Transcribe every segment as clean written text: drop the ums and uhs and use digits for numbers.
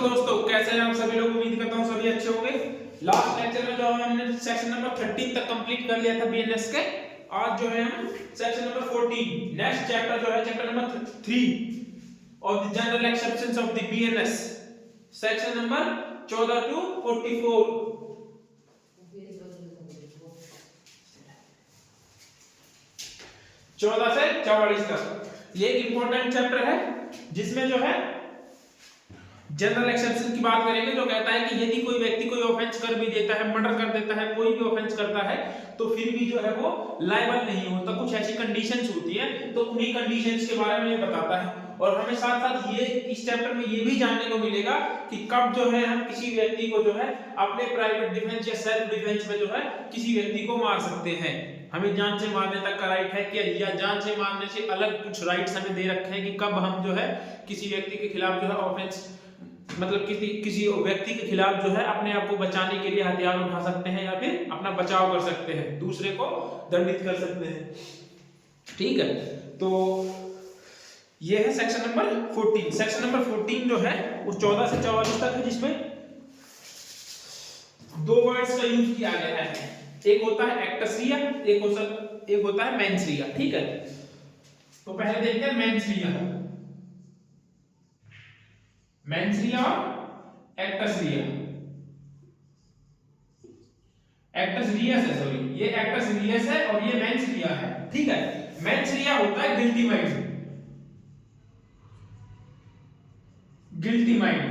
दोस्तों, कैसे हैं आप सभी लोग। उम्मीद करता हूं सभी अच्छे होंगे। लास्ट लेक्चर में जो हमने सेक्शन नंबर 13 तक कंप्लीट कर लिया था बीएनएस के। आज जो है हम सेक्शन नंबर 14 नेक्स्ट चैप्टर जो है chapter number 3 of the general exceptions of the BNS, section number 14 to 44, 14 से 44 तक। ये एक इंपॉर्टेंट चैप्टर है जिसमें जो है जनरल एक्सेप्शन की बात करेंगे, जो कहता है कि यदि कोई व्यक्ति कोई ऑफेंस कर भी देता है, मर्डर कर देता है, कोई भी ऑफेंस करता है, तो फिर भी जो है वो लायबल नहीं होता। कुछ ऐसी कंडीशंस होती है, तो उन्हीं कंडीशंस के बारे में ये बताता है। और हमें साथ साथ ये इस चैप्टर में ये भी जानने को मिलेगा कि कब जो है हम किसी व्यक्ति को जो है अपने प्राइवेट डिफेंस या सेल्फ डिफेंस में जो है किसी व्यक्ति को मार सकते हैं। हमें जान से मारने तक का राइट है क्या, या जान से मारने से अलग कुछ राइट्स हमें दे रखे हैं कि कब हम जो है किसी व्यक्ति के खिलाफ जो है ऑफेंस, मतलब किसी व्यक्ति के खिलाफ जो है अपने आप को बचाने के लिए हथियार उठा सकते हैं या फिर अपना बचाव कर सकते हैं, दूसरे को दंडित कर सकते हैं। ठीक है, तो ये है सेक्शन नंबर 14। सेक्शन नंबर 14 जो है वो 14 से 44 तक है, जिसमें दो वर्ड्स का यूज किया गया है। एक होता है एक्टस रिया, एक होता है मेंस रिया। ठीक है, तो पहले देखते हैं मेंस रिया। मेंस रिया और एक्टस रिया। एक्टस रियस है, सॉरी, ये एक्टस रियस है और ये मेंस रिया है। ठीक है, मेंस रिया होता है गिल्टी माइंड, गिल्टी माइंड,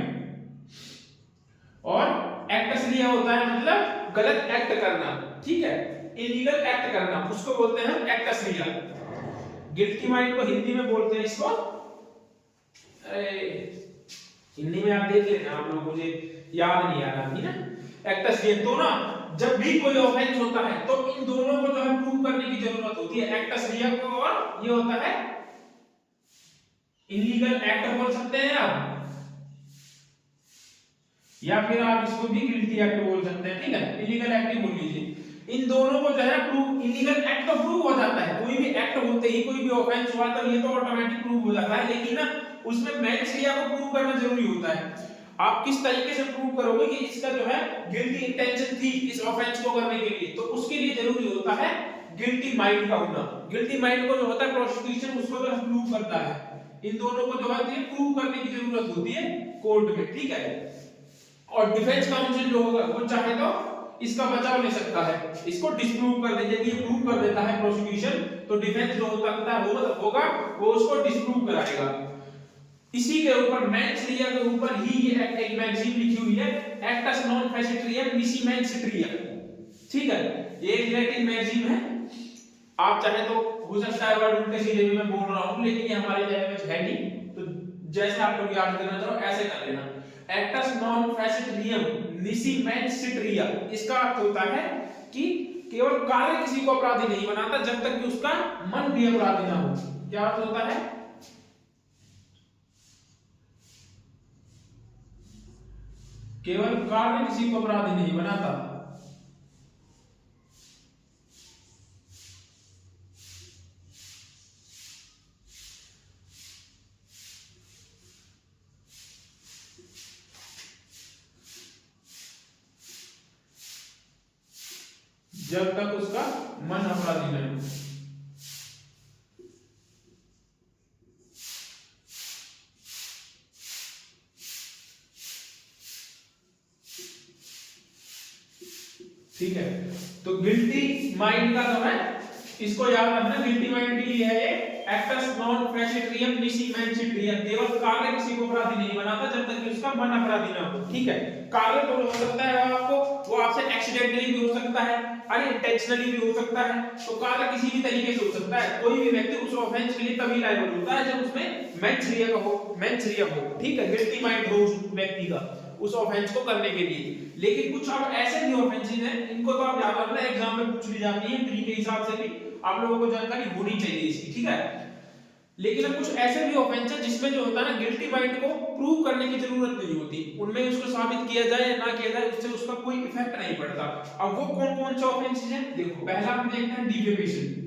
और एक्टस रिया होता है मतलब गलत एक्ट करना। ठीक है, इलीगल एक्ट करना, उसको बोलते हैं हम एक्टस रिया। गिल्टी माइंड को हिंदी में बोलते हैं इसको, हिंदी में आप देख लेना, आप लोग, मुझे याद नहीं आ रहा अभी ना। एक्टस रिया तो ना, जब भी कोई ऑफेंस होता है तो इन दोनों को जो है प्रूव करने की जरूरत होती है, एक्टस रिया को, और ये होता है इलीगल एक्ट बोल सकते हैं आप, या फिर आप इसको भी गिल्टी एक्ट बोल सकते हैं। ठीक है, इलीगल एक्ट ही बोल लीजिए। इन दोनों को जो है प्रूव, इलीगल एक्ट तो प्रूव हो जाता है, कोई भी एक्ट होते ही कोई भी ऑफेंस हुआ तो ये तो ऑटोमेटिक प्रूव हो जाता है, लेकिन ना उसमें मेंस रिया को प्रूव करना जरूरी होता है। आप किस तरीके से प्रूव करोगे कि इसका जो है गिल्टी इंटेंशन थी इस ऑफेंस को करने के लिए, तो उसके लिए जरूरी होता है गिल्टी माइंड का होना। गिल्टी माइंड को जो होता है प्रोसिक्यूशन उसको जो है प्रूव करता है। इन दोनों को जो है ये प्रूव करने की जरूरत होती है कोर्ट में। ठीक है, और डिफेंस काउंसिल जो होगा वो चाहे तो इसका बचाव ले सकता है, इसको डिस्प्रूव कर दे। यदि ये प्रूव कर देता है प्रोसिक्यूशन, तो डिफेंस जो होता है होगा वो उसको डिस्प्रूव कराएगा। इसी के ऊपर मेंस रिया के ऊपर ही ये एक मैगजीन लिखी हुई है, एक्टस नॉन फैसिट्रियम निसी मेंस रिया। ठीक है, ये एक लैटिन मैगजीन है। आप चाहे तो हो सकता है वर्ड उल्टे सीधे भी मैं बोल रहा हूं, लेकिन ये हमारे लैंग्वेज है नहीं, तो जैसे आप लोग याद करना चाहो ऐसे कर लेना। एक्टस नॉन फैसिट्रियम निसी मेंस रिया, इसका अर्थ होता है कि केवल कार्य किसी को अपराधी नहीं बनाता जब तक कि उसका मन भी अपराधी ना हो। क्या अर्थ होता है? केवल कार्य किसी को अपराधी नहीं बनाता जब तक उसका मन अपराधी नहीं हो। ठीक है, तो गिल्टी माइंड का जो है इसको याद रखना, गिल्टी माइंड के लिए है एक्टस नॉन फैसिट्रियम निसी मेंस रिया, केवल कार्य किसी को अपराधी नहीं बनाता जब तक कि उसका मन अपराधी ना हो। ठीक है, कार्य तो हो सकता है वो आपसे एक्सीडेंटली भी हो सकता है, अनइंटेंशनली भी हो सकता है, तो कार्य किसी भी तरीके से हो सकता है। कोई भी व्यक्ति उस ऑफेंस के लिए तभी लायबल होता है जब उसमें मेंस रिया हो। ठीक है, गिल्टी माइंड हो उस व्यक्ति का उस ऑफेंस को करने के लिए। लेकिन कुछ अब ऐसे भी ऑफेंसेस हैं, इनको तो आप याद रखना, एग्जाम में पूछ ली जाती है, प्री के हिसाब से भी आप लोगों को जानकारी होनी चाहिए इसकी। ठीक है, लेकिन अब कुछ ऐसे भी ऑफेंस है जिसमें जो होता है ना गिल्टी माइंड को प्रूव करने की जरूरत नहीं होती, उनमें उसको साबित किया जाए या ना किया जाए उससे उसका कोई इफेक्ट नहीं पड़ता। अब वो कौन कौन से ऑफेंसेस हैं, देखो, पहला हम देखते हैं डिफेमेशन।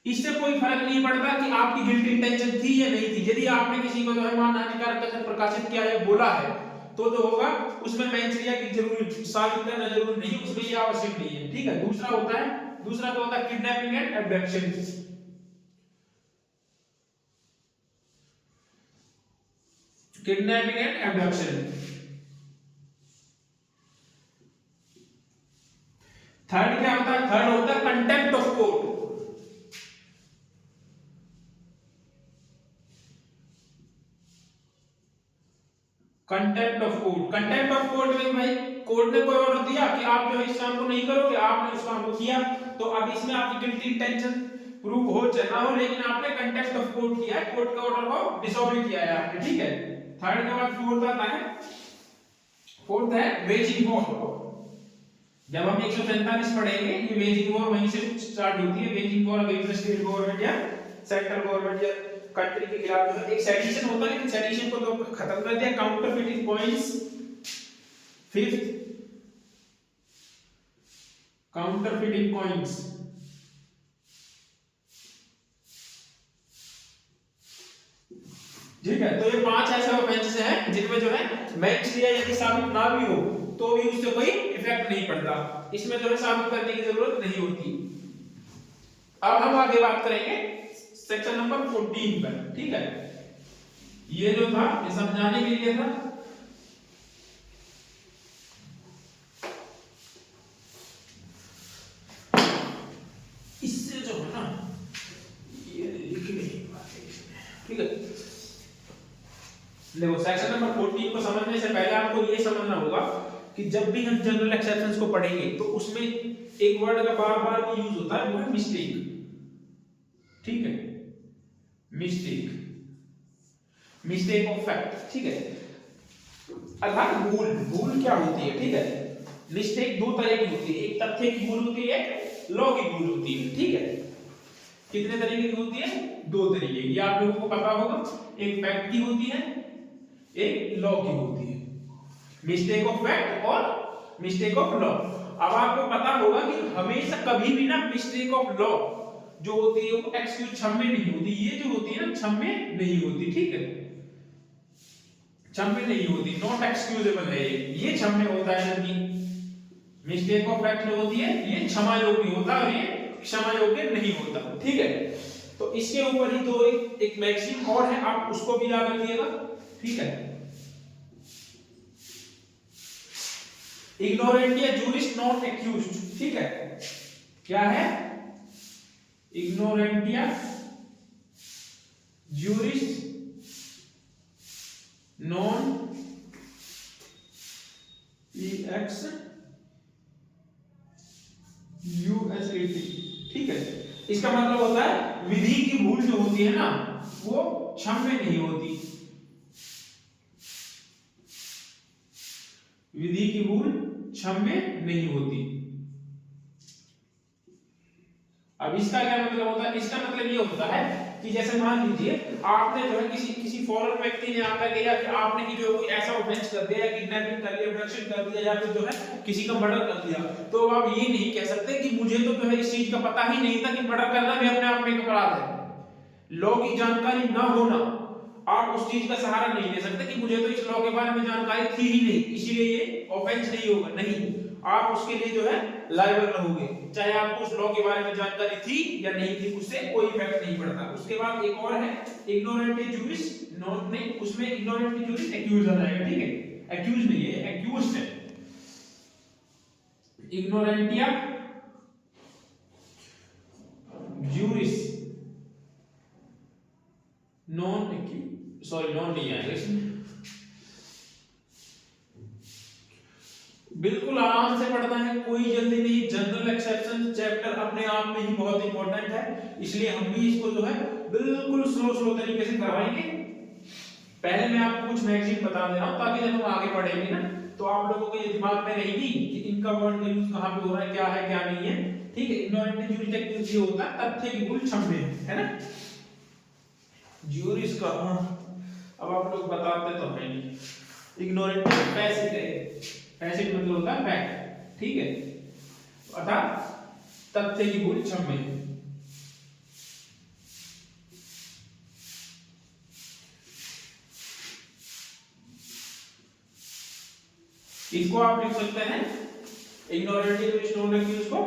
इससे कोई फर्क नहीं पड़ता कि आपकी गिल्ट इंटेंशन थी या नहीं थी। यदि आपने किसी को जो है मानहानिकारक कथन प्रकाशित किया है, बोला है, तो जो होगा उसमें मैंसरिया की जरूरी साबित करना जरूरी नहीं, उसमें ये आवश्यक नहीं है। ठीक है। दूसरा तो होता है kidnapping and abduction. Kidnapping and abduction. Third क्या होता है? थर्ड होता है contempt of court. Contempt of court. Contempt of court में भाई कोर्ट ने कोई ऑर्डर दिया कि आप जो है इस काम को नहीं करोगे, आपने उस काम को किया, तो अब इसमें आपकी गिल्टी इंटेंशन प्रूव हो चाहे ना हो, लेकिन आपने कंटेम्प्ट ऑफ कोर्ट किया है, कोर्ट के ऑर्डर को डिसऑबे किया है आपने। ठीक है। थर्ड के बाद फोर्थ आता है, फोर्थ है वेजिंग वॉर। जब हम 147 पढ़ेंगे, ये वेजिंग वॉर वहीं से स्टार्ट होती है। Waging war against state government या सेंट्रल गवर्नमेंट या कंट्री के खिलाफ जो है एक सेडिशन होता है, लेकिन सेडिशन को तो खत्म कर दिया। काउंटरफीटिंग पॉइंट्स, फिफ्थ काउंटरफीटिंग पॉइंट्स। ठीक है। तो ये 5 ऐसे ऑफेंसेस हैं जिनमें जो है मैंसरिया यदि साबित ना भी हो तो भी उससे कोई इफेक्ट नहीं पड़ता, इसमें जो है साबित करने की जरूरत नहीं होती। अब हम आगे बात करेंगे सेक्शन नंबर 14 पर। ठीक है। ये जो था ये समझाने के लिए था। इससे जो है ना ये लिखने की बात है इसमें। ठीक है। देखो सेक्शन नंबर 14 को समझने से पहले आपको ये समझना होगा कि जब भी हम जनरल एक्सेप्शंस को पढ़ेंगे तो उसमें एक वर्ड का बार-बार यूज होता है, वो है मिस्टेक। ठीक है। Mistake of fact. ठीक है। अर्थात भूल क्या होती है? ठीक है। मिस्टेक दो तरह की होती है, एक तथ्य की भूल होती है, लॉ की भूल होती है। ठीक है। कितने तरीके की होती है? 2 तरीके की, आप लोगों को पता होगा। एक फैक्ट की होती है, एक लॉ की होती है। मिस्टेक ऑफ फैक्ट और मिस्टेक ऑफ लॉ। अब आपको पता होगा कि हमेशा कभी भी ना मिस्टेक ऑफ लॉ जो होती है वो एक्सक्यूज क्षम्य नहीं होती, ये जो होती है ना क्षम्य नहीं होती। ठीक है। क्षम्य नहीं होती, नॉट एक्सक्यूजेबल है ये क्षम्य होता है। जबकि मिस्टेक ऑफ फैक्ट जो होती है ये क्षमा योग्य होता है और ये क्षमा योग्य नहीं होता। ठीक है। तो इसके ऊपर ही तो एक मैक्सिम और है, आप उसको भी याद रखिएगा। ठीक है। Ignorantia juris non accused. ठीक है। क्या है? Ignorantia juris non x यूएसएटी। ठीक है। इसका मतलब होता है विधि की भूल जो होती है ना वो क्षम्य नहीं होती। विधि की भूल क्षम्य नहीं होती। अब इसका क्या मतलब होता है? इसका मतलब ये होता है कि जैसे मान लीजिए आपने जो है किसी फॉरेन व्यक्ति ने आकर के या फिर आपने की जो कोई ऐसा ऑफेंस कर दिया, किडनैपिंग कर लिया, अब्डक्शन कर दिया या फिर जो है किसी का मर्डर कर दिया, तो आप ये नहीं कह सकते कि मुझे तो जो है इस चीज का पता ही नहीं था कि मर्डर करना भी अपने आप में एक अपराध है। लॉ की जानकारी ना होना, आप उस चीज का सहारा नहीं ले सकते कि मुझे तो इस लॉ के बारे में जानकारी थी ही नहीं, इसीलिए ये ऑफेंस नहीं होगा। नहीं, आप उसके लिए जो है लायबल रहोगे, चाहे आपको उस लॉ के बारे में जानकारी थी या नहीं थी, उससे कोई इफेक्ट नहीं पड़ता। उसके बाद एक और है इग्नोरेंट जूरिस नॉन, नहीं उसमें इग्नोरेंट जूरिस एक्यूज आ जाएगा। ठीक है। एक्यूज नहीं है, एक्यूज्ड है। Ignorantia juris non excuse, sorry non नहीं आएगा इसमें। बिल्कुल आराम से पढ़ना है, कोई जल्दी नहीं। जनरल एक्सेप्शन चैप्टर अपने आप में ही बहुत इंपॉर्टेंट है, इसलिए हम भी इसको जो है बिल्कुल स्लो तरीके से करवाएंगे। पहले मैं आपको कुछ मैगजीन बता दे रहा हूं ताकि जब हम आगे पढ़ेंगे ना तो आप लोगों को ये दिमाग में रहेगी कि इनका वर्ड का यूज कहां पे हो रहा है, क्या है क्या नहीं है। ठीक है। इग्नोरेंट जूरिस एक्यूज ये होता है तथ्य की भूल क्षम्य है ना। जूरिस का अब आप लोग बताते तो हैं नहीं। इग्नोरेंट पैसिव है, पैसिव मतलब होता है फैक्ट। ठीक है। अर्थात तथ्य की भूल क्षम्य है। इसको आप लिख सकते हैं इग्नोरेंटली टू स्टोन रखिए उसको,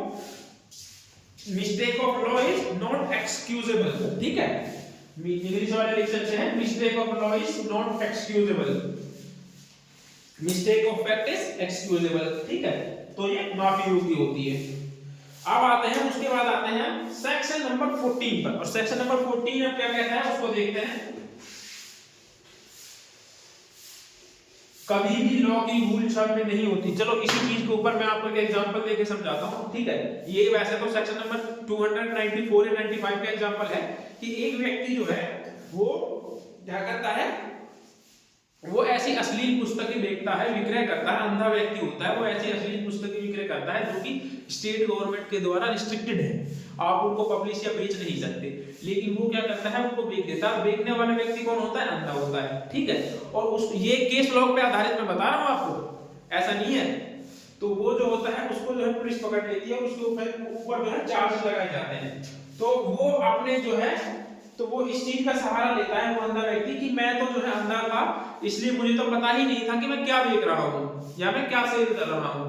mistake of law is not excusable, ठीक है, इंग्लिश वाले लिख सकते हैं mistake of law is not excusable, mistake of fact is excusable, ठीक है, तो ये माफी योग्य होती है। अब आते हैं, उसके बाद आते हैं सेक्शन नंबर 14 पर, और सेक्शन नंबर 14 अब क्या कहता है उसको देखते हैं। कभी भी लॉ की भूल क्षम्य नहीं होती। चलो इसी चीज के ऊपर मैं आपको एक एग्जांपल देके समझाता हूं, ठीक है। ये वैसे तो सेक्शन नंबर 294 या 95 का एग्जांपल है कि एक व्यक्ति जो है वो क्या करता है, वो ऐसी अश्लील पुस्तकें बेचता है, विक्रय करता है, अंधा व्यक्ति होता है, वो ऐसी अश्लील पुस्तकें विक्रय करता है जो कि स्टेट गवर्नमेंट के द्वारा रिस्ट्रिक्टेड है, आप उनको पब्लिश या बेच नहीं सकते, लेकिन वो क्या करता है उनको बेच देता है। बेचने वाला व्यक्ति कौन होता है, अंधा होता है, ठीक है। और उस ये केस लॉ पे आधारित मैं बता रहा हूं आपको, ऐसा नहीं है। तो वो जो होता है उसको जो है पुलिस पकड़ लेती है, उसके ऊपर जो है चार्ज लगाए जाते हैं। तो वो अपने जो है तो वो इस चीज का सहारा लेता है वो अंधा व्यक्ति कि मैं तो जो है अंधा था, इसलिए मुझे तो पता ही नहीं था कि मैं क्या बेच रहा हूँ या मैं क्या सेल कर रहा हूँ।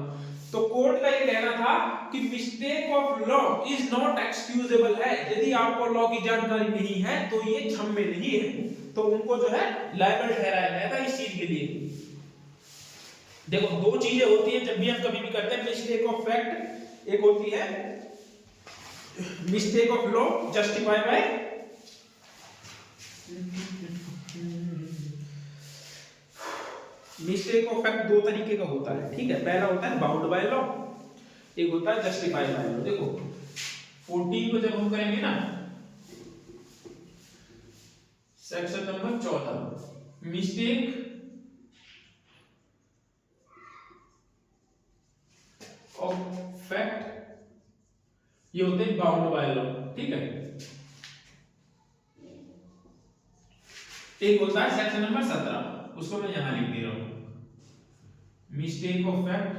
तो कोर्ट का ये कहना था कि mistake of law is not excusable है, यदि आपको लॉ की जानकारी नहीं है तो ये क्षम्य नहीं है, तो उनको जो है लायबल ठहराया गया था इस चीज के लिए। देखो दो चीजें होती है जब भी हम कभी भी करते हैं, मिस्टेक ऑफ फैक्ट, एक होती है mistake of law justify by, mistake of fact दो तरीके का होता है, ठीक है। पहला होता है बाउंड बाय लॉ, एक होता है जस्टिफाई बाय लॉ। देखो 14 को जब हम करेंगे ना, section number 14 mistake of fact, ये होते हैं बाउंड बाय लॉ, ठीक है। एक होता है सेक्शन नंबर 17, उसको मैं यहां लिख दे रहा हूं, mistake of fact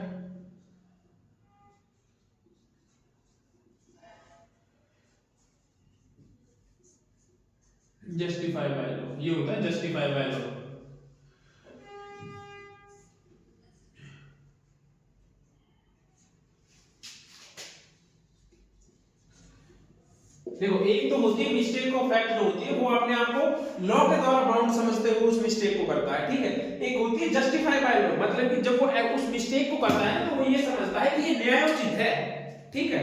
justify by law, ये होता है जस्टिफाई बाय लॉ। देखो एक तो होती है मिस्टेक ऑफ फैक्ट, जो होती है वो अपने आप को लॉ के द्वारा बाउंड समझते हुए उस मिस्टेक को करता है, ठीक है। एक होती है जस्टिफाई बाय लॉ, मतलब कि जब वो उस मिस्टेक को करता है तो वो ये समझता है कि ये न्यायोचित है, ठीक है।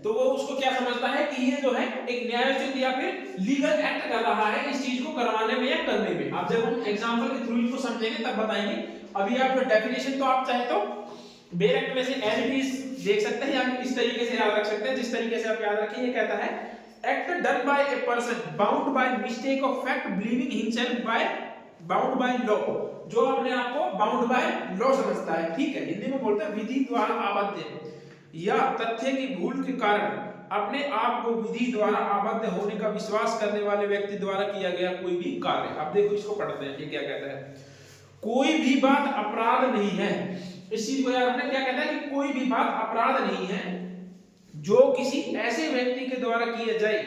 तो वो उसको क्या समझता है कि ये जो है एक न्यायोचित या फिर लीगल एक्ट कर रहा है इस चीज को करवाने में या करने में। अब जब हम एग्जांपल के थ्रू इसको समझेंगे तब बताएंगे। अभी आप डेफिनेशन तो आप चाहे तो बेयर एक्ट में से एज इट इज देख सकते हैं या इस तरीके से याद रख सकते हैं, जिस तरीके से आप याद रखें। ये कहता है act done by a person bound by mistake of fact believing himself by bound by law, जो अपने आप को bound by law समझता है, ठीक है। हिंदी में बोलते हैं विधि द्वारा आबद्ध या तथ्य की भूल के कारण अपने आप को विधि द्वारा आबद्ध होने का विश्वास करने वाले व्यक्ति द्वारा किया गया कोई भी कार्य। अब देखो इसको पढ़ते हैं, ये क्या कहता है, कोई भी बात अपराध नहीं है। इस चीज को याद रखना, क्या कहता है कि कोई भी बात अपराध नहीं है जो किसी ऐसे व्यक्ति के द्वारा किया जाए,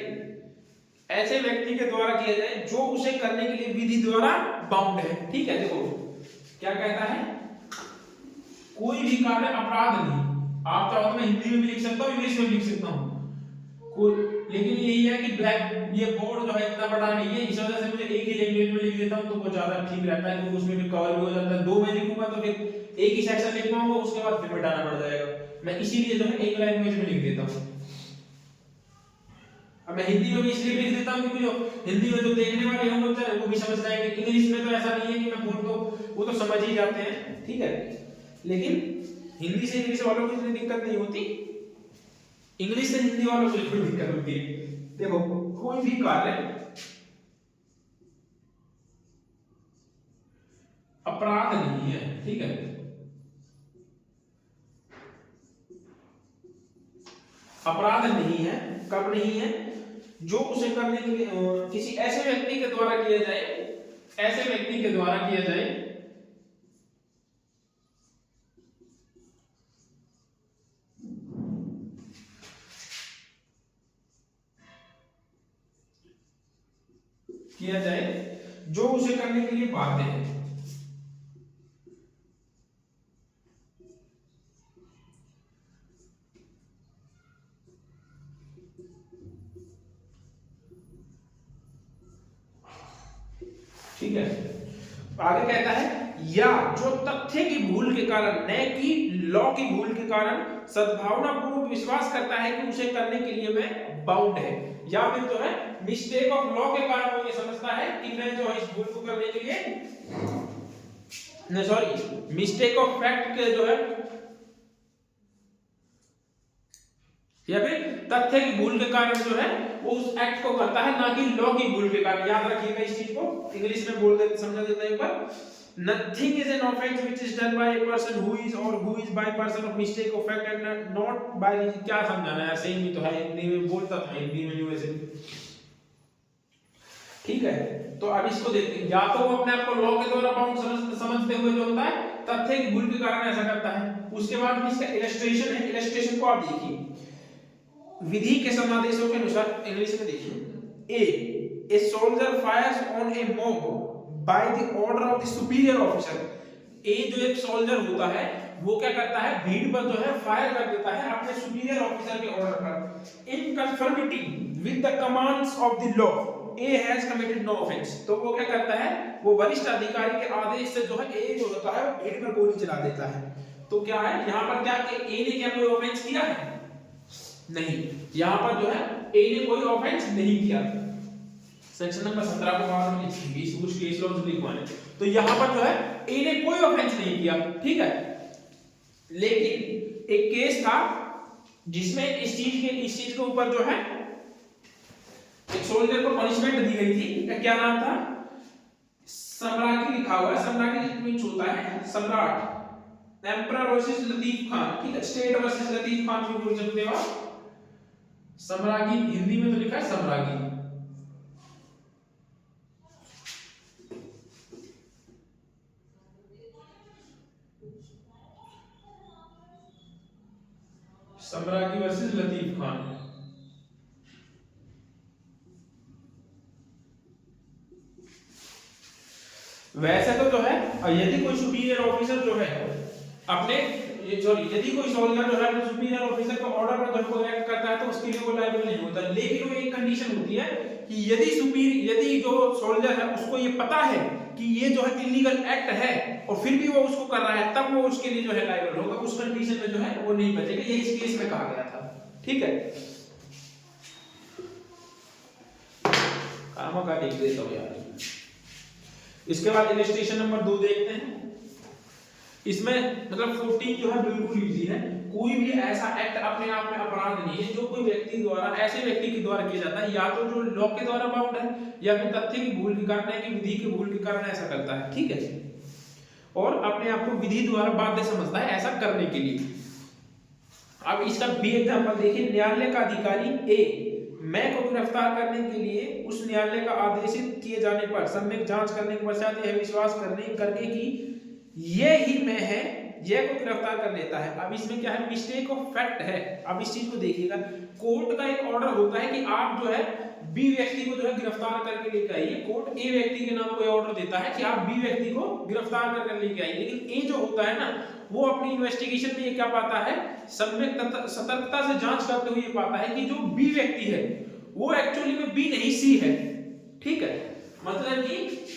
ऐसे व्यक्ति के द्वारा किया जाए जो उसे करने के लिए विधि द्वारा बाउंड है, ठीक है। देखो क्या कहता है, कोई भी कार्य अपराध नहीं। आप चाहो तो मैं हिंदी में भी लिख सकता हूं, इंग्लिश में भी लिख सकता हूं, लेकिन यही है कि ब्लैक ये बोर्ड जो है इतना बड़ा नहीं है, इस वजह से मुझे एक ही लैंग्वेज में लिख देता हूं तो वो ज्यादा ठीक रहता है, क्योंकि उसमें भी कवर भी हो जाता है। दो में लिखूंगा तो फिर एक ही सेक्शन लिख पाऊंगा, उसके बाद फिर मिटाना पड़ जाएगा। मैं इसीलिए जो है एक लैंग्वेज में लिख देता हूं। अब मैं हिंदी में भी इसलिए लिख देता हूं क्योंकि जो हिंदी में जो देखने वाले हम लोग वो भी समझ जाएंगे। इंग्लिश में तो ऐसा नहीं है कि मैं बोल दो वो तो समझ ही जाते हैं, ठीक है। लेकिन हिंदी से इंग्लिश वालों को इतनी दिक्कत नहीं होती, इंग्लिश से हिंदी वालों को थोड़ी दिक्कत होती है। देखो कोई भी कार्य अपराध नहीं है, ठीक है। अपराध नहीं है, कब नहीं है, जो उसे करने के लिए किसी ऐसे व्यक्ति के द्वारा किया जाए, ऐसे व्यक्ति के द्वारा किया जाए जो उसे करने के लिए बाध्य है। ठीक है, आगे कहता है या जो तथ्य की भूल के कारण न कि लॉ की भूल के कारण सद्भावना पूर्वक विश्वास करता है कि उसे करने के लिए मैं बाउंड है, या फिर जो है मिस्टेक ऑफ लॉ के कारण वो ये समझता है कि मैं जो है इस भूल को करने के लिए नहीं सॉरी मिस्टेक ऑफ फैक्ट के जो है या फिर तथ्य की भूल के कारण जो है वो उस एक्ट को करता है, ना कि लॉ की भूल के कारण। याद रखिएगा इस चीज को, इंग्लिश में बोल देते समझा देता है एक बार, nothing is an offence which is done by a person who is by person of mistake of fact and not by क्या समझाना है, सेम ही तो है, हिंदी में बोलता था हिंदी में यूं वैसे। ठीक है, तो अब इसको देखते हैं, या तो वो अपने आप को लॉ के द्वारा बाउंड समझते हुए जो होता है तथ्य की भूल के कारण ऐसा करता है। उसके बाद में इसका इलस्ट्रेशन है, इलस्ट्रेशन को आप देखिए विधि के समादेशों के अनुसार, इंग्लिश में देखिए, a soldier fires on a mob by the order of the superior officer. A जो एक सोल्जर होता है वो क्या करता है, भीड़ पर जो है फायर कर देता है अपने सुपीरियर ऑफिसर के ऑर्डर पर, in conformity with the commands of the law A has committed no offence. तो वो क्या करता है, वो वरिष्ठ अधिकारी के आदेश से जो है ए जो होता है भीड़ पर गोली चला देता है। तो क्या है यहाँ पर, क्या ए ने क्या कोई ऑफेंस किया है? नहीं, यहाँ पर जो है ए ने कोई ऑफेंस नहीं किया। सेक्शन नंबर 17 को बाद में लिखेंगे, इस कुछ केस लॉ लिखवाने। तो यहाँ पर जो है ए ने कोई ऑफेंस नहीं किया, ठीक है, लेकिन एक केस था जिसमें इस चीज के ऊपर जो है एक सोल्जर को पनिशमेंट दी गई थी। क्या नाम था? सम्राटी लिखा हुआ है, सम्राटी मींस होता है सम्राट, एम्परर वर्सेस लतीफ खान, ठीक है, स्टेट वर्सेस लतीफ खान भी बोल सकते हो आप। सम्रागी हिंदी में तो लिखा है सम्रागी, सम्रागी वर्सेस लतीफ खान। वैसे तो जो है यदि कोई सुपीरियर ऑफिसर जो है अपने यदि कोई सोल्जर जो है अपने सुपीरियर ऑफिसर के ऑर्डर पर जो एक्ट करता है तो उसके लिए वो लायबल नहीं होता, लेकिन वो एक कंडीशन होती है कि यदि जो सोल्जर है उसको ये पता है कि ये जो है इलीगल एक्ट है और फिर भी वो उसको कर रहा है, तब वो उसके लिए जो है लायबल होगा। उस कंडीशन में जो है वो नहीं बचेगा, ये इस केस में कहा गया था, ठीक है। काम का देख देता हूं यार। इसके बाद इलस्ट्रेशन नंबर 2 देखते हैं। इसमें मतलब 14 जो है बिल्कुल इजी है। कोई भी ऐसा एक्ट अपने आप में अपराध नहीं है जो कोई व्यक्ति द्वारा ऐसे व्यक्ति के द्वारा किया जाता है, या तो जो लॉ के द्वारा बाउंड है या फिर तथ्य की भूल के कारण है कि विधि की भूल के कारण ऐसा करता है, ठीक है, और अपने आप को विधि द्वारा बाध्य समझता है ऐसा करने के लिए। अब इसका बी एग्जांपल देखिए, न्यायालय का अधिकारी ए मैं को गिरफ्तार करने के लिए उस न्यायालय का आदेशित किए जाने पर सम्यक जांच करने के पश्चात यह विश्वास करके कि ये ही मैं है, यह को गिरफ्तार कर लेता है। अब इसमें क्या है, मिस्टेक ऑफ फैक्ट है। अब इस चीज को देखिएगा, कोर्ट का एक ऑर्डर होता है कि आप जो है बी व्यक्ति को जो है गिरफ्तार करके लेके आइए। कोर्ट ए व्यक्ति के नाम कोई ऑर्डर देता है कि आप बी व्यक्ति को गिरफ्तार करके लेके आइए, लेकिन ए जो होता है ना वो अपनी इन्वेस्टिगेशन में ये क्या पाता है, सम्यक सतर्कता से जांच करते हुए ये पाता है कि जो बी व्यक्ति है वो एक्चुअली में बी नहीं सी है, ठीक है। मतलब कि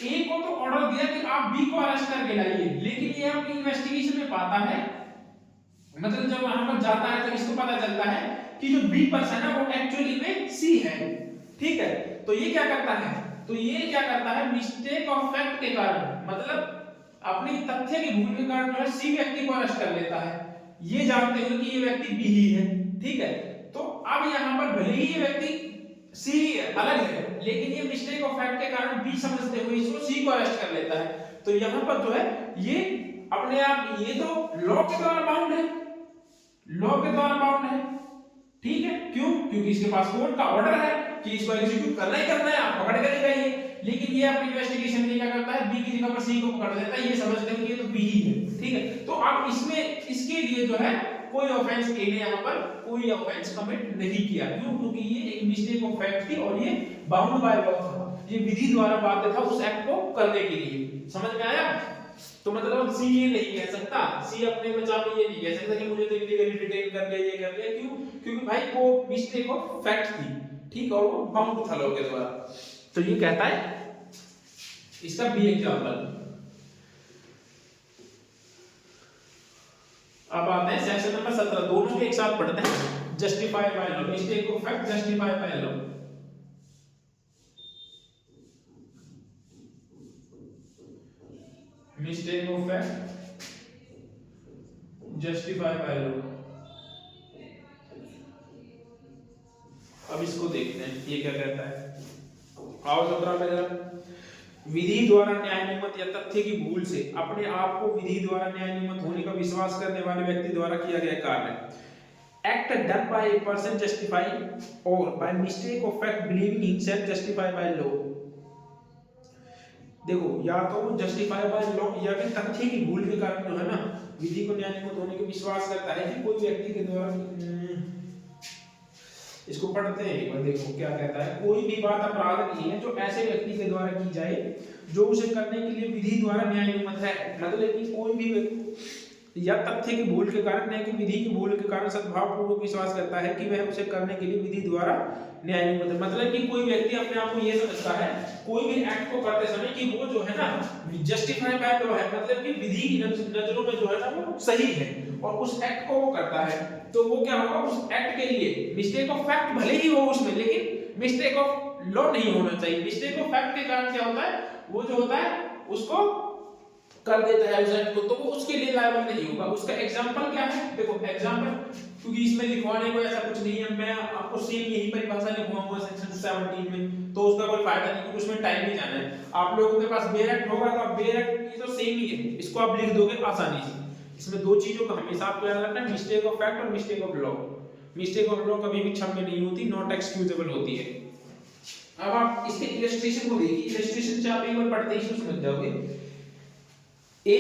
ए को तो ऑर्डर दिया कि आप बी को अरेस्ट करके लाइए, लेकिन ये अपनी इन्वेस्टिगेशन में पाता है, मतलब जब वहां पर जाता है तो इसको पता चलता है कि जो बी पर्सन है वो एक्चुअली में सी है, ठीक है। तो ये क्या करता है, मिस्टेक ऑफ फैक्ट के कारण, मतलब अपनी तथ्य की भूल के कारण जो है सी व्यक्ति को अरेस्ट कर लेता है, ये जानते हुए कि ये व्यक्ति बी ही है, ठीक है। तो अब यहां पर भले ही ये व्यक्ति सी अलग है, लेकिन ये मिस्टेक ऑफ फैक्ट के कारण बी समझते हुए इसको सी को अरेस्ट कर लेता है। तो यहां पर जो है ये अपने आप, ये तो लॉ के द्वारा बाउंड है, ठीक है। क्यों? क्योंकि इसके पास कोर्ट का ऑर्डर है कि इसको एग्जीक्यूट करना ही करना है, आप पकड़ कर जाइए। लेकिन ये अपनी इन्वेस्टिगेशन में क्या करता है, बी की जगह पर सी को पकड़ देता है, ये समझते हैं कि ये तो बी ही है, ठीक है। तो अब इसमें इसके लिए जो है कोई ऑफेंस ए ने यहाँ पर कोई ऑफेंस कमिट नहीं किया। क्यों? क्योंकि ये एक मिस्टेक ऑफ फैक्ट थी और ये बाउंड बाय लॉ था, ये विधि द्वारा बाध्य था उस एक्ट को करने के लिए। समझ में आया? तो मतलब सी ये नहीं कह सकता, सी अपने बचाव में ये नहीं कह सकता कि मुझे तो इलीगली डिटेन कर लिया, ये कर लिया। क्यों? क्योंकि भाई वो मिस्टेक ऑफ फैक्ट थी, ठीक, और वो बाउंड था लॉ के द्वारा। तो ये कहता है इसका बी एग्जाम्पल। अब आते हैं सेक्शन नंबर 17, दोनों के एक साथ पढ़ते हैं। Justify by law, mistake of fact justify by law. Mistake of fact justify by law. अब इसको देखते हैं ये क्या कहता है। आओ 17 में जरा, विधि द्वारा न्यायनियमित या तथ्य की भूल से अपने आप को विधि द्वारा न्यायनियमित होने का विश्वास करने वाले व्यक्ति द्वारा किया गया कार्य। Act done by a person justify और by mistake of fact believing himself justify by law. देखो, या तो जस्टिफाई बाय लॉ या फिर तथ्य की भूल के कारण जो है ना विधि को न्यायनियमित होने का विश्वास करता है कि कोई व्यक्ति के द्वारा। इसको पढ़ते हैं एक बार, देखो क्या कहता है। कोई भी बात अपराध नहीं है जो ऐसे व्यक्ति के द्वारा की जाए जो उसे करने के लिए विधि द्वारा न्यायनियमित है। मतलब कि कोई भी व्यक्ति या तथ्य की भूल के कारण, नहीं कि विधि की भूल के कारण सद्भावपूर्वक विश्वास करता है कि वह उसे करने के लिए विधि द्वारा न्यायनियमित है। मतलब कि कोई व्यक्ति अपने आप को ये समझता है कोई भी एक्ट को करते समय कि वो जो है ना जस्टिफाई बाय लॉ है, मतलब कि विधि की नजरों में जो है ना वो सही है और उस एक्ट को वो करता है। तो वो क्या होगा, उस एक्ट के लिए मिस्टेक ऑफ फैक्ट भले ही हो उसमें, लेकिन मिस्टेक ऑफ लॉ नहीं होना चाहिए। मिस्टेक ऑफ फैक्ट के कारण क्या होता है, वो जो होता है उसको कर देता है उस एक्ट को, तो वो उसके लिए लायबल नहीं होगा। उसका एग्जांपल क्या है, देखो एग्जांपल, क्योंकि इसमें लिखवाने को ऐसा कुछ नहीं है, मैं आपको सेम यही परिभाषा लिखवाऊंगा सेक्शन 17 में, तो उसका कोई फायदा नहीं, क्योंकि उसमें टाइम नहीं जाना है। आप लोगों के पास बेयर एक्ट होगा तो आप बेयर एक्ट ये तो सेम ही है, इसको आप लिख दोगे आसानी से। इसमें दो चीजों को हमेशा आपको याद रखना है, मिस्टेक ऑफ फैक्ट और mistake of law. Mistake of law कभी भी क्षम्य नहीं होती, नॉट एक्सक्यूजेबल होती है। अब आप इसके इलस्ट्रेशन को देखिए, इलस्ट्रेशन से आप एक बार पढ़ते ही समझ जाओगे। ए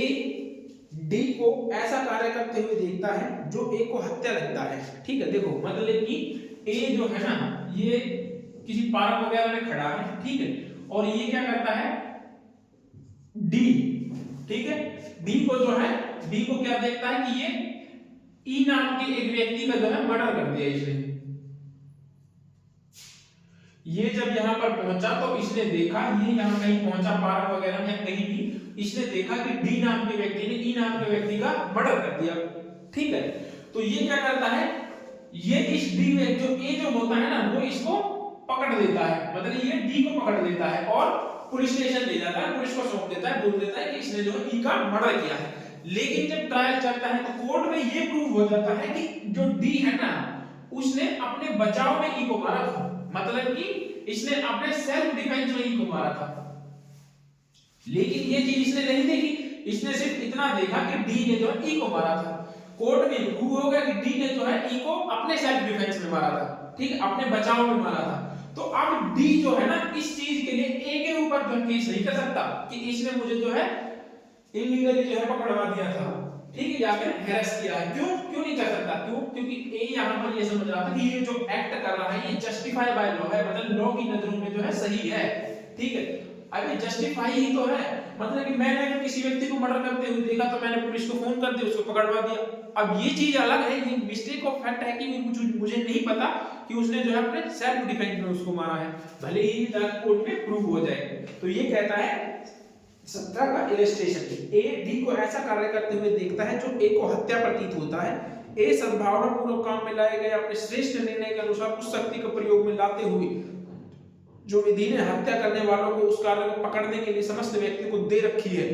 डी को ऐसा कार्य करते हुए देखता है जो ए को हत्या लगता है। ठीक है, देखो मतलब कि ए जो है ना ये किसी पार्क वगैरह में खड़ा है, ठीक है, और ये क्या करता है डी, ठीक है, डी को जो है, डी को क्या देखता है कि ये ई नाम के एक व्यक्ति का जो है मर्डर कर दिया इसने। ये जब यहाँ पर पहुंचा तो इसने देखा, ये यहाँ कहीं पहुंचा पार्क वगैरह में कहीं भी, इसने देखा कि डी नाम के व्यक्ति ने ई नाम के व्यक्ति का मर्डर कर दिया। ठीक है, तो ये क्या करता है, ये इस डी में जो ए जो होता है ना वो इसको पकड़ लेता है, मतलब ये डी को पकड़ लेता है और पुलिस स्टेशन ले जाता है, पुलिस को सौंप देता है, बोल देता है कि इसने जो है ई का मर्डर किया है। लेकिन जब ट्रायल चलता है तो कोर्ट में ये प्रूव हो जाता है कि जो डी है ना उसने अपने बचाव में ई को मारा था, मतलब कि इसने अपने सेल्फ डिफेंस में ई को मारा था। लेकिन ये चीज इसने नहीं देखी, इसने सिर्फ इतना देखा कि डी ने जो है ई को मारा था। कोर्ट में प्रूव हो गया कि डी ने जो है ई को अपने सेल्फ डिफेंस में मारा था, ठीक है, अपने बचाव में मारा था। तो अब डी जो है ना इस चीज के लिए ए के ऊपर जो केस नहीं कर सकता कि इसने मुझे जो है इलीगली जो है पकड़वा दिया था, ठीक है, या फिर हैरेस किया है। क्यों नहीं कर सकता, क्यों, क्योंकि ए यहां पर ये समझ रहा था कि ये जो एक्ट कर रहा है ये जस्टिफाई बाय लॉ है, मतलब लॉ की नजरों में जो है सही है। ठीक है, अभी जस्टिफाई ही तो है, मतलब कि मैंने अगर किसी व्यक्ति को मर्डर करते हुए देखा तो मैंने पुलिस को फोन कर दिया, उसको पकड़वा दिया। अब ये चीज अलग है, ये मिस्टेक ऑफ फैक्ट है कि मुझे नहीं पता कि उसने जो है अपने सेल्फ डिफेंस में उसको मारा है, भले ही कोर्ट में प्रूव हो जाए। तो ये कहता है 17 का इलस्ट्रेशन, ए डी को ऐसा कार्य करते हुए देखता है जो ए को हत्या प्रतीत होता है। ए सद्भावना पूर्वक काम में लाए गए अपने श्रेष्ठ निर्णय के अनुसार उस शक्ति को प्रयोग में लाते हुए जो विधि ने हत्या करने वालों को उस कार्य को पकड़ने के लिए समस्त व्यक्ति को दे रखी है।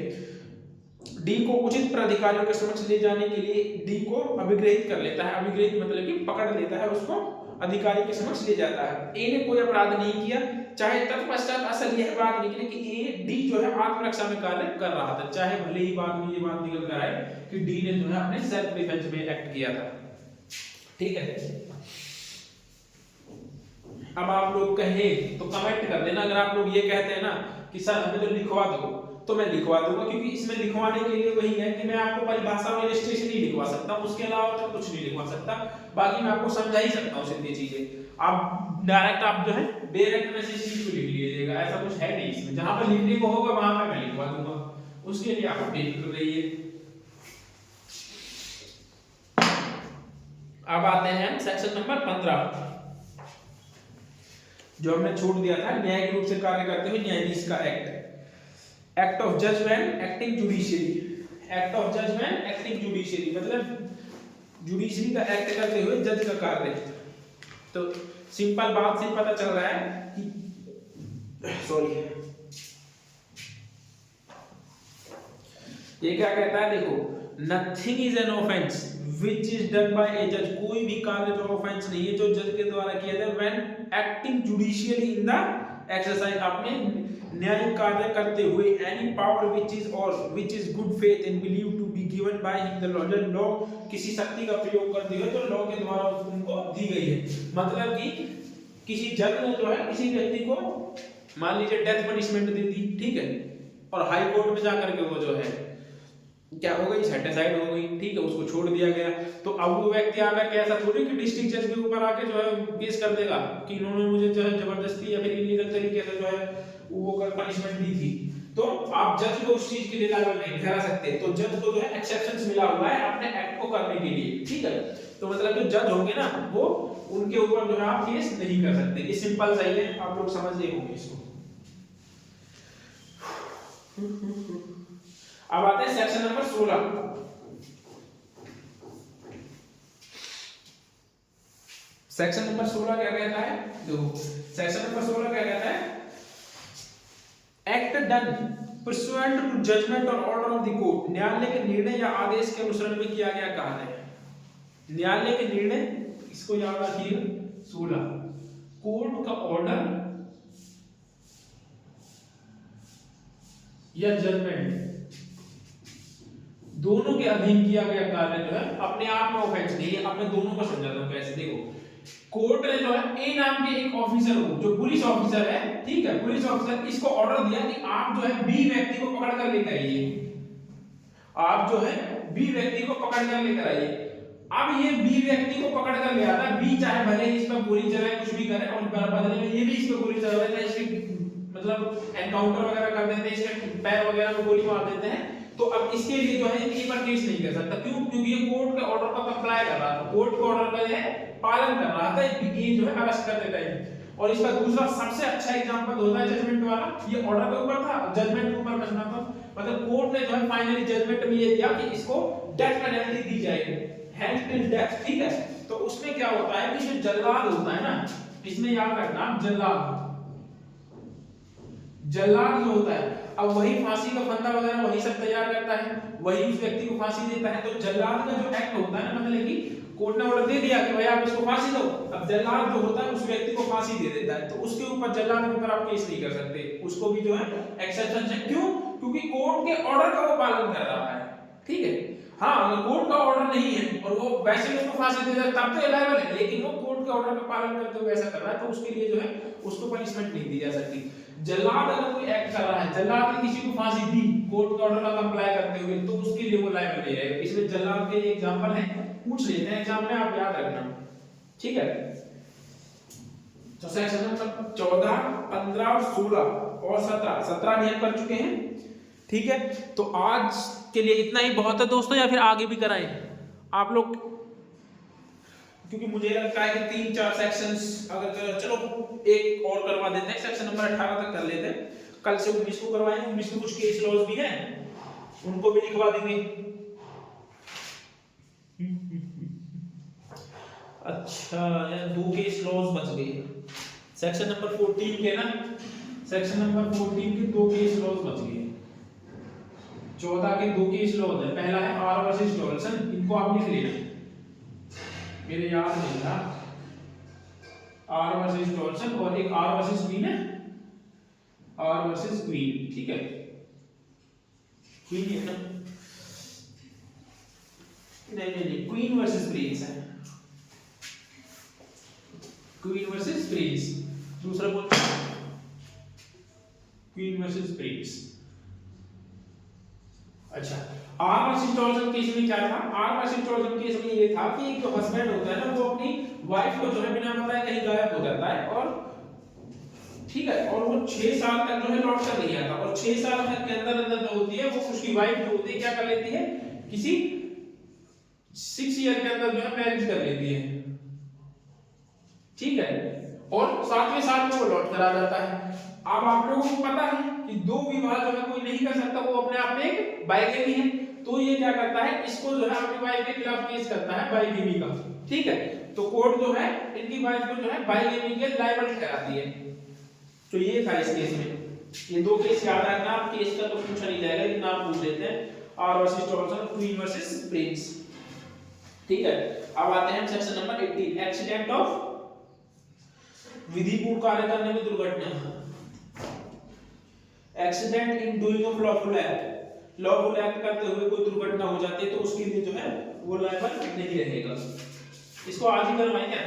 डी को उचित प्राधिकारियों के समक्ष ले जाने के लिए डी को अभिग्रहित कर लेता है, अभिग्रहित मतलब कि पकड़ लेता है, उसको अधिकारी के समक्ष ले जाता है। ए ने कोई अपराध नहीं किया, चाहे तत्पश्चात असल यह बात निकले कि ए डी जो है आत्मरक्षा में कार्य कर रहा था, चाहे भले ही बाद में ये बात निकल कर आए कि डी ने जो है अपने सेल्फ डिफेंस में एक्ट किया था। ठीक है, अब आप लोग कहें तो कमेंट कर देना, अगर आप लोग ये कहते हैं ना कि सर हमें तो लिखवा दो, तो मैं लिखवा दूंगा, क्योंकि इसमें लिखवाने के लिए वही है कि मैं आपको परिभाषा और इलस्ट्रेशन ही लिखवा सकता हूं, उसके अलावा तो कुछ नहीं लिखवा सकता। बाकी मैं आपको समझा ही सकता हूं सिर्फ ये चीजें। आप डायरेक्ट आप जो है डायरेक्ट में से चीज को लिख लीजिएगा, ऐसा कुछ है नहीं इसमें, जहां पर लिखने को होगा वहां पर मैं लिखवा दूंगा, उसके लिए आप बेफिक्र रहिए। अब आते हैं सेक्शन नंबर 15, जो हमने छोड़ दिया था, न्यायिक रूप से कार्य करते हुए न्यायाधीश का एक्ट। एक्ट ऑफ जज when acting judiciary, act of जज व्हेन एक्टिंग जुडिशियरी मतलब जुडिशरी का एक्ट करते हुए जज का कार्य। तो सिंपल बात से पता चल रहा है कि सॉरी ये क्या कहता है, देखो nothing is an offence which is done by a जज, कोई भी कार्य जो ऑफेंस नहीं है जो जज के द्वारा किया जाए when acting judicially in the exercise, आपने न्यायिक कार्य करते हुए any power which is good faith and believe to be given by him the law, law किसी शक्ति का प्रयोग करते हुए जो लॉ के द्वारा उनको दी गई है। मतलब कि किसी जज ने जो है किसी व्यक्ति को मान लीजिए डेथ पनिशमेंट दे दी, ठीक है, और हाई कोर्ट में जाकर के वो जो है क्या हो गई, सेटिस्फाइड हो गई, ठीक है, उसको छोड़ दिया गया। तो अब वो व्यक्ति आकर के ऐसा थोड़ी कि डिस्ट्रिक्ट जज के ऊपर आके जो है केस कर देगा कि इन्होंने मुझे जो है जबरदस्ती या फिर इलीगल तरीके से जो है वो पनिशमेंट दी थी। तो आप जज को उस चीज के लिए लायबल नहीं ठहरा सकते। तो जज को जो है एक्सेप्शंस मिला हुआ है अपने एक्ट को करने के लिए, ठीक है। तो मतलब जो जज होंगे ना वो उनके ऊपर जो है आप केस नहीं कर सकते। ये सिंपल सा ही है, आप लोग समझ गए होंगे इसको। अब आते हैं सेक्शन नंबर 16। सेक्शन नंबर 16 क्या कहता है, देखो सेक्शन नंबर 16 क्या कहता है, act done pursuant to judgement और ऑर्डर ऑफ द कोर्ट, न्यायालय के निर्णय या आदेश के अनुसरण में किया गया कार्य है। न्यायालय के निर्णय, इसको याद रखिए 16, कोर्ट का ऑर्डर या जजमेंट दोनों के अधीन किया गया कार्य जो है अपने आप में ऑफेंस नहीं है। अब मैं दोनों को समझाता हूं कैसे। देखो कोर्ट ने जो है ए नाम के एक ऑफिसर को, जो पुलिस ऑफिसर है, ठीक है, पुलिस ऑफिसर, इसको ऑर्डर दिया कि आप जो है बी व्यक्ति को पकड़ कर लेकर आइए, आप जो है बी व्यक्ति को पकड़ कर लेकर आइए। अब ये बी व्यक्ति को पकड़ कर ले आता, बी चाहे भले इस पर गोली चलाए कुछ भी करे और बदले में ये भी इस पर गोली चला देता है, इसके मतलब एनकाउंटर वगैरह कर देते हैं, इसके पैर वगैरह में गोली मार देते हैं। तो अब इसके लिए जो है ये पर केस नहीं कर सकता, क्यों? क्योंकि ये कोर्ट के ऑर्डर का कंप्लाई कर रहा था, कोर्ट के ऑर्डर का ये पालन कर रहा था, ये जो है अरेस्ट कर देता है। और इसका दूसरा सबसे अच्छा एग्जांपल होता है जजमेंट वाला। ये ऑर्डर के ऊपर था, जजमेंट के ऊपर करना था, मतलब कोर्ट ने जो है फाइनली जजमेंट में ये दिया कि इसको डेथ पेनल्टी दी जाएगी, हैंड टिल डेथ, ठीक है। तो उसमें क्या होता है कि जो जल्लाद होता है ना, इसमें याद रखना जल्लाद जो होता है, अब वही फांसी का फंदा वगैरह वही सब तैयार करता है, वही उस व्यक्ति को फांसी देता है। तो जल्लाद का जो एक्ट होता है ना, मतलब कि कोर्ट ने ऑर्डर दे दिया कि भाई आप इसको फांसी दो, अब जल्लाद जो होता है उस व्यक्ति को फांसी दे देता है। तो उसके ऊपर जल्लाद के ऊपर आप केस नहीं कर सकते, उसको भी जो है एक्सेप्शन है। क्यों? क्योंकि कोर्ट के ऑर्डर का वो पालन कर रहा है, ठीक है। हाँ, अगर कोर्ट का ऑर्डर नहीं है और वो वैसे ही उसको फांसी दे देता तब तो लायबल है, लेकिन वो कोर्ट के ऑर्डर का पालन करते हुए ऐसा कर रहा है, तो उसके लिए जो है उसको पनिशमेंट नहीं दी जा सकती। जल्लाद अगर कोई एक्ट कर रहा है, जल्लाद ने किसी को फांसी दी कोर्ट के ऑर्डर का कंप्लाई करते हुए, तो उसके लिए वो लायबल नहीं रहेगा। इसमें जल्लाद के एग्जांपल है, पूछ लेते हैं एग्जाम में, आप याद रखना, ठीक है। तो सेक्शन नंबर 14, 15 और 16 और 17 भी हम कर चुके हैं, ठीक है। तो आज के लिए इतना ही बहुत है दोस्तों, या फिर आगे भी कराएं आप लोग, क्योंकि मुझे लगता है कि 3-4 सेक्शंस अगर चलो एक और करवा देते हैं, सेक्शन नंबर 18 तक कर लेते हैं, कल से 19 को करवाएंगे। 19 में कुछ केस लॉज भी हैं, उनको भी लिखवा देंगे। अच्छा यार, 2 केस लॉज बच गए सेक्शन नंबर 14 के ना, सेक्शन नंबर 14 के 2 केस लॉज बच गए। 14 के 2 केस लॉज है, पहला है आर वर्सेस डॉल्सन, इनको आप लिख लेना, मेरे याद नहीं था, आर वर्सेस डॉल्सन, और एक आर वर्सेस क्वीन है, आर वर्सेस क्वीन, ठीक है, क्वीन है ना, नहीं क्वीन वर्सेस प्रिंस है, क्वीन वर्सेस प्रिंस, दूसरा बोल क्वीन वर्सेस प्रिंस। अच्छा, आर वर्सेस डॉल्सन केस में क्या था? आर वर्सेस डॉल्सन केस में ये था कि एक जो हस्बैंड होता है ना, वो अपनी वाइफ को जो है बिना बताए कहीं गायब हो जाता है, और ठीक है, और वो 6 साल तक जो है लौट कर नहीं आता, और 6 साल तक के अंदर अंदर जो होती है वो उसकी वाइफ जो होती है क्या कर लेती है, किसी 6 ईयर के अंदर जो है मैरिज कर लेती है, ठीक है, और 7वें साल में वो लौट कर आ जाता है। अब आप लोगों को पता है कि 2 विवाह जो है कोई नहीं नहीं कर सकता, वो अपने आप में एक बाइगेमी है। तो ये क्या करता है, इसको जो है अपनी वाइफ के खिलाफ केस करता है बाइगेमी का, ठीक है। तो कोर्ट जो है इनकी वाइफ को जो है बाइगेमी के लायबल ठहराती है। तो ये था इस केस में। ये दो केस याद रखना, आप केस का तो पूछा नहीं जाएगा लेकिन आप पूछ लेते हैं, R versus Thomson, queen versus Prince, ठीक है। अब आते हैं सेक्शन नंबर 18, एक्सीडेंट ऑफ विधिपूर्ण कार्य करने में दुर्घटना। Accident in doing of lawful act, lawful act करते हुए कोई दुर्घटना हो जाती है तो उसके लिए जो है वो लायबल नहीं रहेगा। इसको आज ही करवाएं क्या?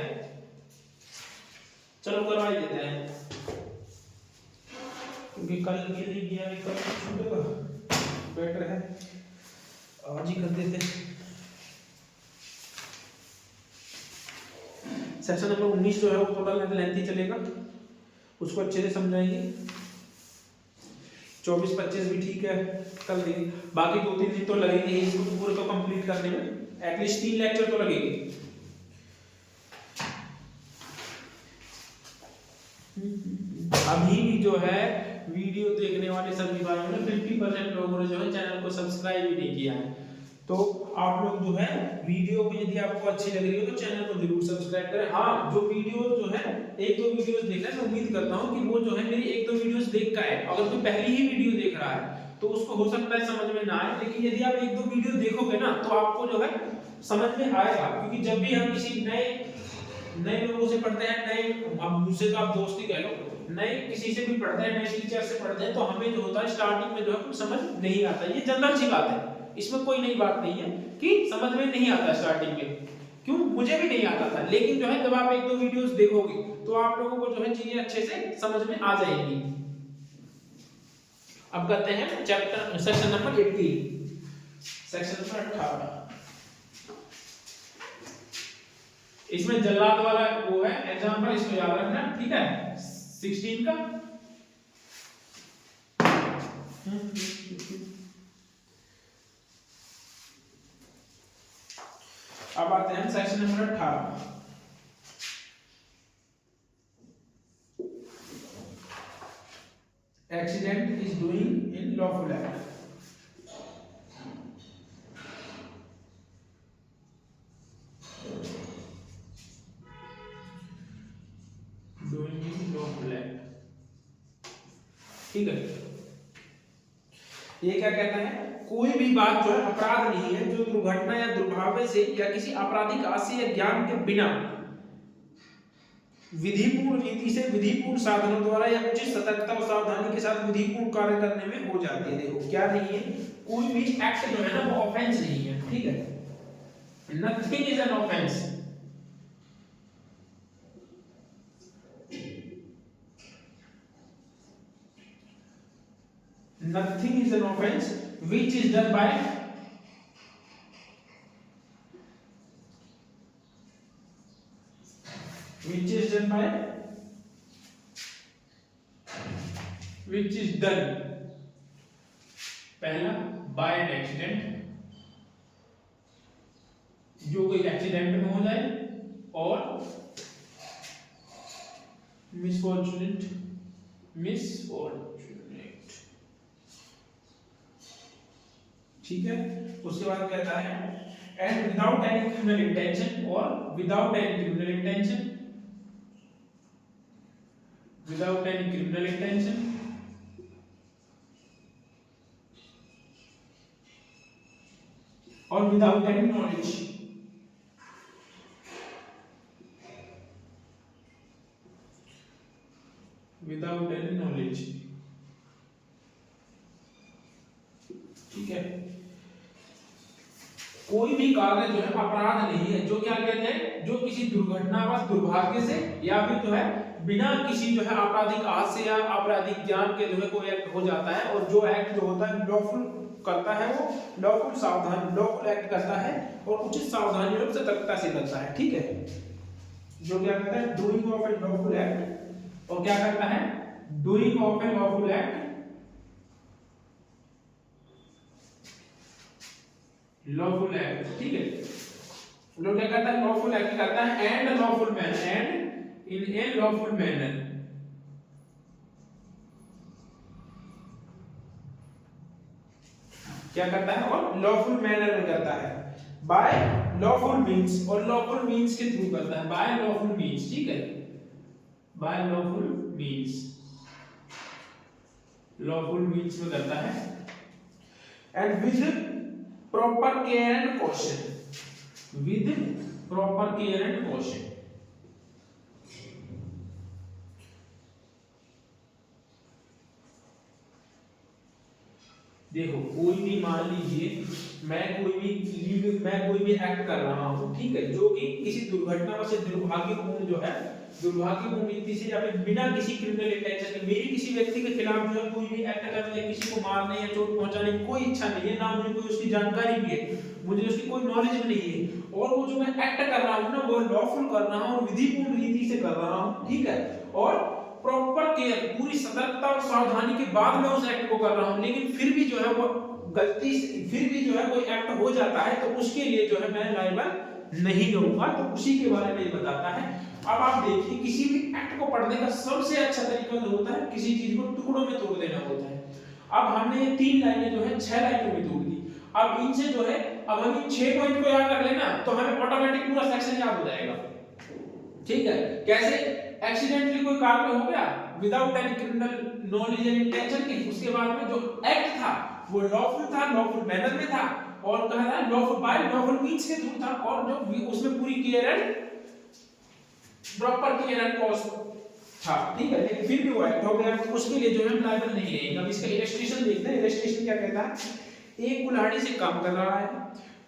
चलो करवा ही देते हैं, क्योंकि कल के लिए गया नहीं, कल छूटेगा, बेटर है आज ही कर देते हैं। सेक्शन नंबर 19 जो है वो थोड़ा लेंथी चलेगा, उसको अच्छे से समझाएंगे। 24-25 भी ठीक है, कल देंगे। बाकी 2-3 दिन तो लगेंगे इसको पूरे को कंप्लीट करने में, एटलीस्ट 3 लेक्चर तो लगेंगे। अभी भी जो है वीडियो देखने वाले सभी भाइयों ने 50% लोगों ने जो है चैनल को सब्सक्राइब ही नहीं किया है। तो आप लोग जो है वीडियो को यदि आपको अच्छी लग रही हो तो चैनल को जरूर सब्सक्राइब करें। हाँ, जो वीडियो जो है 1-2 वीडियोस देख रहे हैं, मैं उम्मीद करता हूँ कि वो जो है मेरी 1-2 वीडियोस देख का है। अगर कोई पहली ही वीडियो देख रहा है तो उसको हो सकता है समझ में ना आए, लेकिन यदि आप 1-2 वीडियो देखोगे ना तो आपको जो है समझ में आएगा। क्योंकि जब भी हम किसी नए लोगों से पढ़ते हैं, नए, अब मुझसे तो आप दोस्ती कह लो, नए किसी से भी पढ़ते हैं, नए टीचर से पढ़ते हैं, तो हमें जो होता है स्टार्टिंग में जो है कुछ समझ नहीं आता। ये जनरल सी बात है, इसमें कोई नई बात नहीं है कि समझ में नहीं आता स्टार्टिंग में। क्यों, मुझे भी नहीं आता था, लेकिन जो है जब आप 1-2 वीडियोस देखोगे तो आप लोगों को जो है चीजें अच्छे से समझ में आ जाएंगी। अब करते हैं chapter section number 18, section number 18। इसमें जल्लाद वाला वो है एग्जांपल, इसको याद रखना, ठीक है, 16 का। अब आते हैं section number 18। Accident is doing in lawful act. Doing in lawful act, ठीक है। ये क्या कहता है, कोई भी बात जो है अपराध नहीं है जो दुर्घटना या दुर्भाग्य से या किसी आपराधिक आशय या ज्ञान के बिना विधिपूर्ण रीति से, विधिपूर्ण साधनों द्वारा या उचित सतर्कता और सावधानी के साथ विधिपूर्ण कार्य करने में हो जाती है। देखो क्या नहीं है, कोई भी एक्ट जो है ना वो ऑफेंस नहीं है, ठीक है। Nothing is an offence. Nothing is an offense which is done by which is done पहला by an accident, जो कोई एक्सीडेंट में हो जाए, और misfortunate, ठीक है। उसके बाद कहता है and without any criminal intention, और without any criminal intention, without any criminal intention, और without any knowledge, without any knowledge, ठीक है। कोई भी कार्य जो है अपराध नहीं है, जो क्या कहते हैं, जो किसी दुर्घटनावश, दुर्भाग्य से या फिर जो है बिना किसी जो है आपराधिक आशय से या आपराधिक ज्ञान के जो है कोई एक्ट हो जाता है। और जो एक्ट जो होता है लॉफुल करता है, वो लॉफुल सावधान, लॉफुल एक्ट करता है और उचित सावधानी और सतर्कता से करता है, ठीक है। जो क्या कहता है, doing of A lawful act, और क्या करता है, doing of A lawful act, lawful act, ठीक है। लोग क्या करता है, लॉफुल एक्ट करता है and lawful manner, and in a lawful manner, क्या करता है, और लॉफुल मैनर में करता है, बाय लॉफुल मीन्स, और लॉफुल मीन्स के थ्रू करता है, बाय लॉफुल मीन्स, ठीक है, by lawful means, lawful means में करता है, and with proper care and caution, with proper care and caution. देखो कोई भी मान लीजिए मैं कोई भी एक्ट कर रहा हूँ, ठीक है, जो कि किसी दुर्घटना से दुर्भाग्यपूर्ण जो है, दुर्भाग्यपूर्ण रीति से या फिर बिना किसी क्रिमिनल इंटेंशन के मेरी किसी व्यक्ति के खिलाफ जो है कोई भी एक्ट करने या किसी को मारने या चोट पहुंचाने की कोई इच्छा नहीं है, ना मुझे कोई उसकी जानकारी भी है, मुझे उसकी कोई नॉलेज भी नहीं है, और वो जो मैं एक्ट कर रहा हूँ ना वो लॉफुल कर रहा हूँ, विधिपूर्ण रीति से कर रहा हूँ, ठीक है, और प्रॉपर केयर, पूरी सतर्कता और सावधानी के बाद मैं उस एक्ट को कर रहा हूं, लेकिन फिर भी जो है वो गलती से फिर भी जो है कोई एक्ट हो जाता है, तो उसके लिए जो है मैं लायबल नहीं रहूंगा। तो उसी के बारे में ये बताता है। अब आप देखिए किसी भी एक्ट को पढ़ने का सबसे अच्छा तरीका जो होता है किसी चीज को टुकड़ों में तोड़ देना होता है। अब हमने ये 3 लाइनें जो है 6 लाइनों में तोड़ दी। अब इनसे जो है अब हम इन 6 पॉइंट को याद रख लेना तो हमें ऑटोमेटिक पूरा सेक्शन याद हो जाएगा, ठीक है। कैसे? एक्सीडेंटली कोई कार्य हो गया without any criminal knowledge and intention की, उसके बाद में जो एक्ट था वो लॉफुल था, लॉफुल मैनर में था, और कहा था लॉफुल बाय लॉफुल मींस के थ्रू था, और जो उसमें पूरी care and proper care and cost था, ठीक है। लेकिन फिर भी वो एक्ट हो गया तो उसके लिए जो है लायबल नहीं रहेगा। अब इसका इलस्ट्रेशन देखते हैं। इलस्ट्रेशन क्या कहता है? एक कुल्हाड़ी से काम कर रहा है,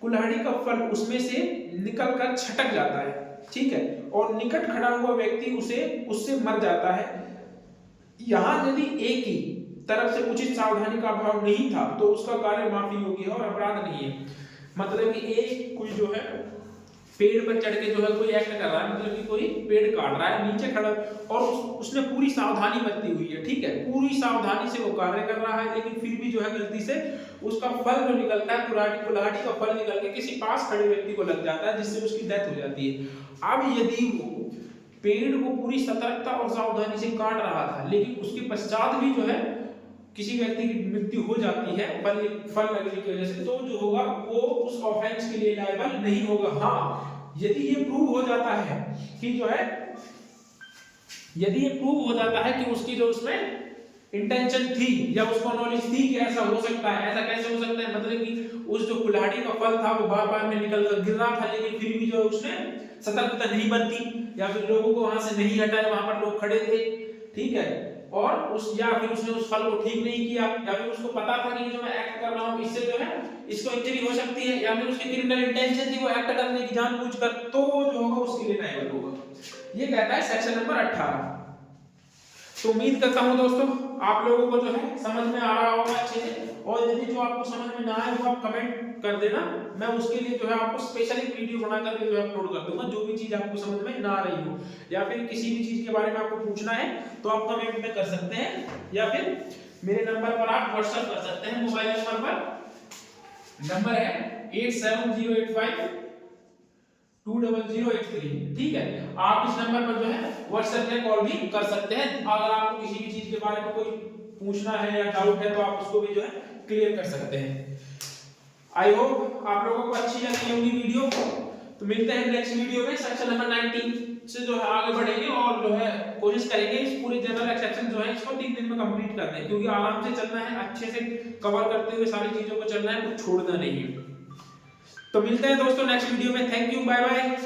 कुल्हाड़ी का फल उसमें से निकलकर छटक जाता है, ठीक है, और निकट खड़ा हुआ व्यक्ति उससे मर जाता है। यहाँ यदि एक ही तरफ से उचित सावधानी का अभाव नहीं था तो उसका कार्य माफी योग्य है और अपराध नहीं है। मतलब कि एक कोई जो है पेड़ पर चढ़ के जो है कोई एक्ट कर रहा है, मतलब कि कोई पेड़ काट रहा है, नीचे खड़ा और उसने पूरी सावधानी बरती हुई है, ठीक है, पूरी सावधानी से वो कार्य कर रहा है, लेकिन फिर भी जो है गलती से उसका फल जो निकलता है कुल्हाड़ी का फल निकल के किसी पास खड़े व्यक्ति को लग जाता है, जिससे उसकी डेथ हो जाती है। अब यदि वो पेड़ को पूरी सतर्कता और सावधानी से काट रहा था, लेकिन उसके पश्चात भी जो है किसी व्यक्ति की मृत्यु हो जाती है फल लगने की वजह से, तो जो होगा वो उस ऑफेंस के लिए लायबल नहीं होगा। हाँ, यदि ये प्रूव हो जाता है कि जो है यदि ये प्रूव हो जाता है कि उसकी जो उसमें इंटेंशन थी या उसको नॉलेज थी कि ऐसा हो सकता है। ऐसा कैसे हो सकता है? मतलब कि उस जो कुल्हाड़ी का फल था वो बार-बार में निकल कर गिर रहा था, लेकिन फिर भी जो उसने सतर्कता नहीं बरती या फिर लोगों को वहां से नहीं हटाया, वहां पर लोग खड़े थे, ठीक है, और या फिर उसने उस फल को ठीक नहीं किया, या फिर उसको पता था कि जो मैं एक्ट कर रहा हूँ इससे जो है इसको इंजरी हो सकती है, या फिर उसकी क्रिमिनल इंटेंशन थी वो एक्ट करने की जानबूझकर, तो जो होगा उसके लिए लायबल होगा। ये कहता है सेक्शन नंबर 18। तो उम्मीद करता हूँ दोस्तों आप लोगों को जो है समझ में आ रहा होगा अच्छे से, और यदि जो आपको समझ में ना आए वो आप कमेंट कर देना, मैं उसके लिए जो है आपको स्पेशल एक वीडियो बना करके जो है अपलोड कर दूंगा। जो भी चीज आपको समझ में ना आ रही हो या फिर किसी भी चीज के बारे में आपको पूछना है तो आप कमेंट में कर सकते हैं, या फिर मेरे नंबर पर आप व्हाट्सएप कर सकते हैं। मोबाइल नंबर है 8708520083, ठीक है। आप इस नंबर पर जो है व्हाट्सएप पे कॉल भी कर सकते हैं। अगर आपको किसी भी चीज के बारे में कोई पूछना है या डाउट है तो आप उसको भी जो है क्लियर कर सकते हैं। आई होप आप लोगों को अच्छी लगी होगी वीडियो। तो मिलते हैं नेक्स्ट वीडियो में। सेक्शन नंबर 19 से जो है आगे बढ़ेंगे और जो है कोशिश करेंगे इस पूरे जनरल एक्सेप्शन जो है इसको 3 दिन में कंप्लीट करना है, क्योंकि आराम से चलना है, अच्छे से कवर करते हुए सारी चीजों को चलना है, कुछ छोड़ना नहीं है। तो मिलते हैं दोस्तों नेक्स्ट वीडियो में। Thank you, bye bye.